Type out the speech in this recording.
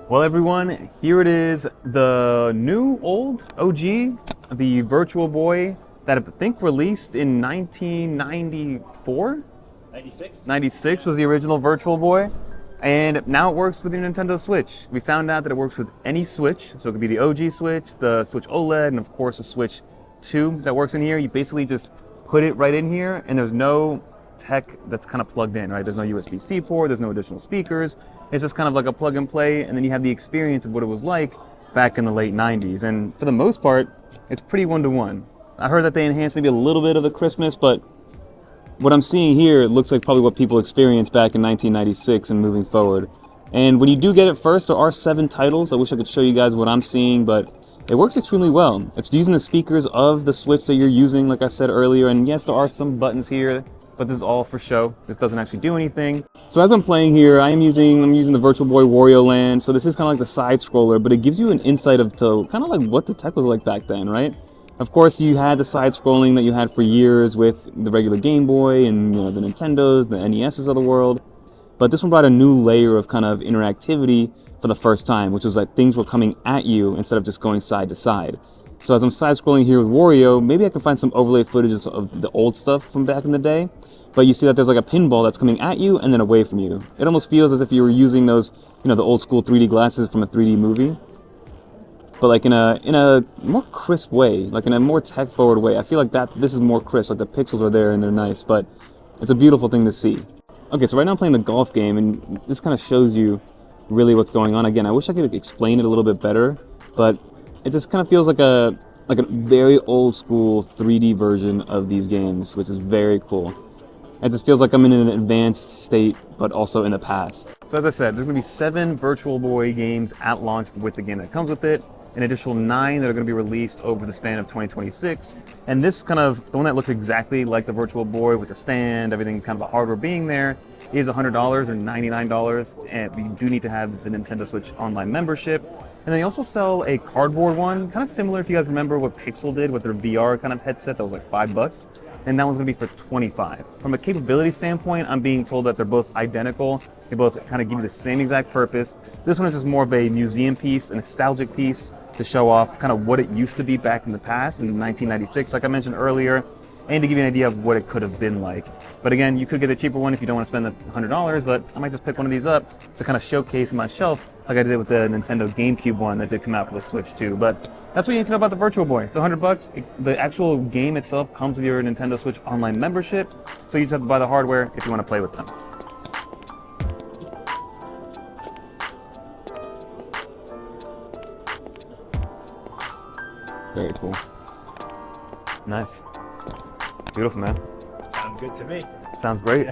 Well, everyone, here it is, the new old OG, the Virtual Boy that I think released in 1994? 96? 96 was the original Virtual Boy, and now it works with your Nintendo Switch. We found out that it works with any Switch, so it could be the OG Switch, the Switch OLED, and of course the Switch 2 that works in here. You basically just put it right in here, and there's no tech that's kind of plugged in, right? There's no USB-C port, there's no additional speakers. It's just kind of like a plug and play, and then you have the experience of what it was like back in the late 90s. And for the most part, it's pretty one-to-one. I heard that they enhanced maybe a little bit of the crispness, but what I'm seeing here looks like probably what people experienced back in 1996 and moving forward. And when you do get it first, there are 7 titles. I wish I could show you guys what I'm seeing, but it works extremely well. It's using the speakers of the Switch that you're using, like I said earlier, and yes, there are some buttons here, but this is all for show. This doesn't actually do anything. So as I'm playing here, I'm using the Virtual Boy Wario Land. So this is kind of like the side scroller, but it gives you an insight of to kind of like what the tech was like back then, right? Of course, you had the side scrolling that you had for years with the regular Game Boy and the Nintendos, the NESs of the world. But this one brought a new layer of kind of interactivity for the first time, which was like things were coming at you instead of just going side to side. So as I'm side scrolling here with Wario, maybe I can find some overlay footage of the old stuff from back in the day. But you see that there's like a pinball that's coming at you and then away from you. It almost feels as if you were using those, the old school 3D glasses from a 3D movie. But like in a more crisp way, like in a more tech forward way. I feel like this is more crisp, like the pixels are there and they're nice, but it's a beautiful thing to see. Okay, so right now I'm playing the golf game, and this kind of shows you really what's going on. Again, I wish I could explain it a little bit better, but it just kind of feels like a very old school 3D version of these games, which is very cool. It just feels like I'm in an advanced state, but also in the past. So as I said, there's going to be 7 Virtual Boy games at launch with the game that comes with it, an additional 9 that are going to be released over the span of 2026. And this the one that looks exactly like the Virtual Boy with the stand, everything kind of the hardware being there, is $100 or $99. And you do need to have the Nintendo Switch Online membership. And they also sell a cardboard one, kind of similar if you guys remember what Pixel did with their VR kind of headset that was like $5. And that one's gonna be for $25. From a capability standpoint, I'm being told that they're both identical. They both kind of give you the same exact purpose. This one is just more of a museum piece, a nostalgic piece to show off kind of what it used to be back in the past in 1996, like I mentioned earlier, and to give you an idea of what it could have been like. But again, you could get a cheaper one if you don't want to spend the $100, but I might just pick one of these up to kind of showcase my shelf like I did with the Nintendo GameCube one that did come out for the Switch too. But that's what you need to know about the Virtual Boy. It's $100. The actual game itself comes with your Nintendo Switch Online membership, so you just have to buy the hardware if you want to play with them. Very cool. Nice. Beautiful, man. Sounds good to me. Sounds great.